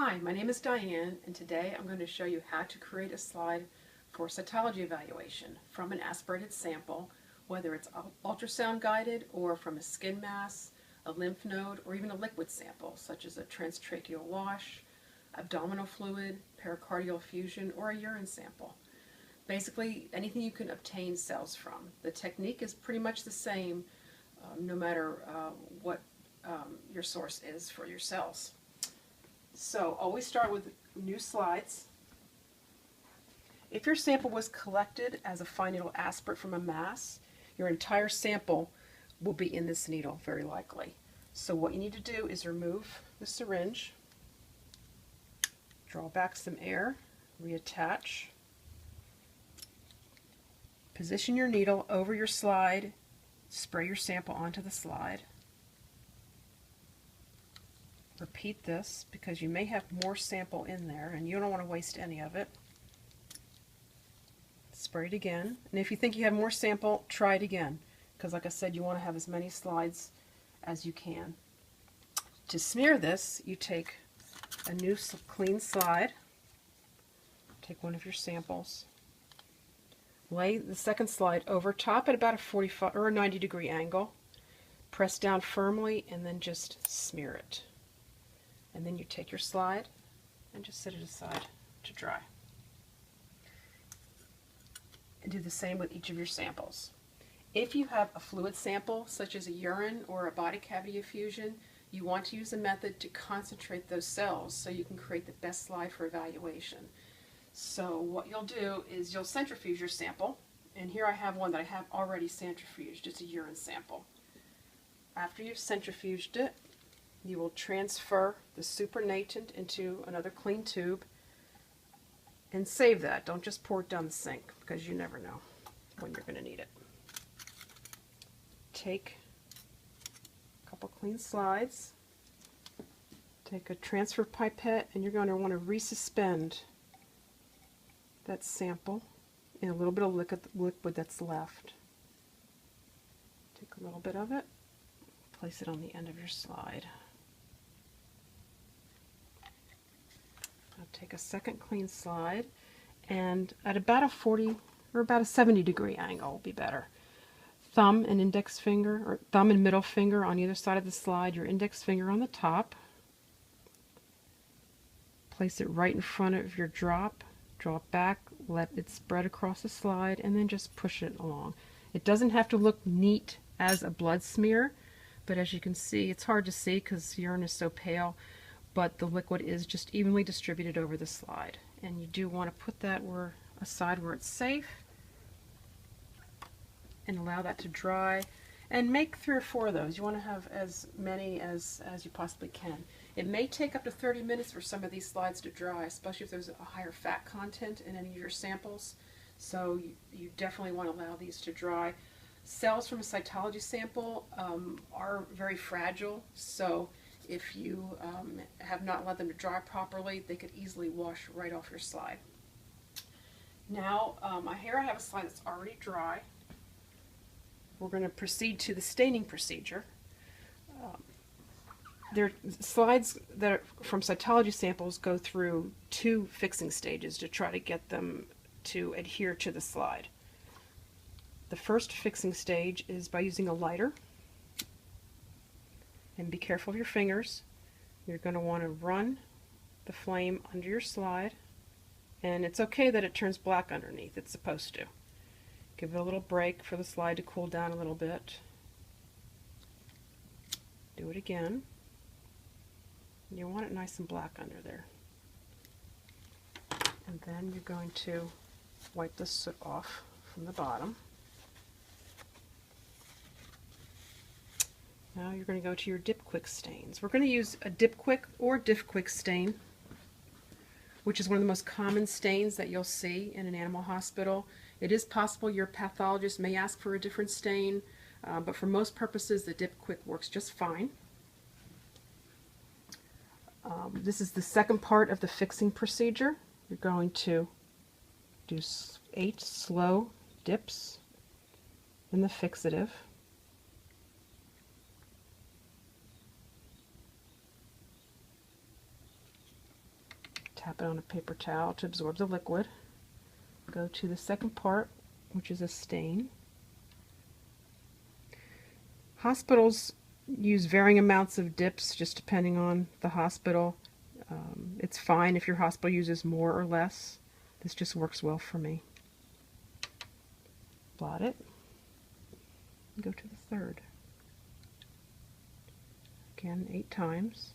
Hi, my name is Diane, and today I'm going to show you how to create a slide for cytology evaluation from an aspirated sample, whether it's ultrasound guided or from a skin mass, a lymph node, or even a liquid sample such as a transtracheal wash, abdominal fluid, pericardial effusion, or a urine sample. Basically, anything you can obtain cells from. The technique is pretty much the same no matter what your source is for your cells. So always start with new slides. If your sample was collected as a fine needle aspirate from a mass, your entire sample will be in this needle, very likely. So what you need to do is remove the syringe, draw back some air, reattach, position your needle over your slide, spray your sample onto the slide. Repeat this because you may have more sample in there and you don't want to waste any of it. Spray it again, and if you think you have more sample, try it again, because like I said, you want to have as many slides as you can. To smear this, you take a new clean slide, take one of your samples, lay the second slide over top at about a 45 or a 90-degree angle, press down firmly, and then just smear it. And then you take your slide and just set it aside to dry. And do the same with each of your samples. If you have a fluid sample, such as a urine or a body cavity effusion, you want to use a method to concentrate those cells so you can create the best slide for evaluation. So what you'll do is you'll centrifuge your sample, and here I have one that I have already centrifuged. It's a urine sample. After you've centrifuged it, you will transfer the supernatant into another clean tube and save that. Don't just pour it down the sink because you never know when you're going to need it. Take a couple clean slides, take a transfer pipette, and you're going to want to resuspend that sample in a little bit of liquid that's left. Take a little bit of it, place it on the end of your slide. I'll take a second clean slide, and at about a 40 or about a 70-degree angle will be better. Thumb and index finger, or thumb and middle finger on either side of the slide, your index finger on the top. Place it right in front of your drop, draw it back, let it spread across the slide, and then just push it along. It doesn't have to look neat as a blood smear, but as you can see, it's hard to see because urine is so pale, but the liquid is just evenly distributed over the slide. And you do want to put that aside where it's safe and allow that to dry. And make 3 or 4 of those. You want to have as many as you possibly can. It may take up to 30 minutes for some of these slides to dry, especially if there's a higher fat content in any of your samples. So you definitely want to allow these to dry. Cells from a cytology sample are very fragile, so if you have not let them to dry properly, they could easily wash right off your slide. Now, here I have a slide that's already dry. We're going to proceed to the staining procedure. Slides that are from cytology samples go through 2 fixing stages to try to get them to adhere to the slide. The first fixing stage is by using a lighter. And be careful of your fingers. You're going to want to run the flame under your slide, and it's okay that it turns black underneath. It's supposed to. Give it a little break for the slide to cool down a little bit. Do it again. You want it nice and black under there. And then you're going to wipe the soot off from the bottom. Now you're going to go to your Dip Quick stains. We're going to use a Dip Quick or Diff Quick stain, which is one of the most common stains that you'll see in an animal hospital. It is possible your pathologist may ask for a different stain, but for most purposes the Dip Quick works just fine. This is the second part of the fixing procedure. You're going to do 8 slow dips in the fixative. Tap it on a paper towel to absorb the liquid. Go to the second part, which is a stain. Hospitals use varying amounts of dips just depending on the hospital. It's fine if your hospital uses more or less. This just works well for me. Blot it. Go to the third. Again, 8 times.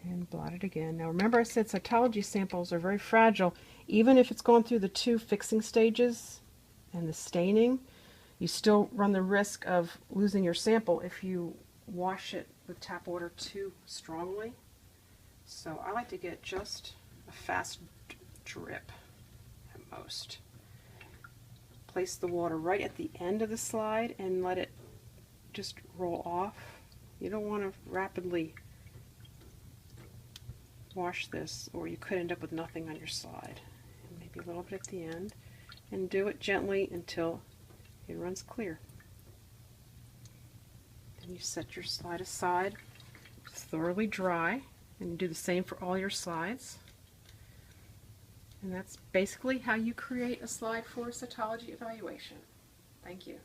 And blot it again. Now remember I said cytology samples are very fragile. Even if it's gone through the 2 fixing stages and the staining, you still run the risk of losing your sample if you wash it with tap water too strongly. So I like to get just a fast drip at most. Place the water right at the end of the slide and let it just roll off. You don't want to rapidly wash this, or you could end up with nothing on your slide. And maybe a little bit at the end, and do it gently until it runs clear. Then you set your slide aside, thoroughly dry, and you do the same for all your slides. And that's basically how you create a slide for a cytology evaluation. Thank you.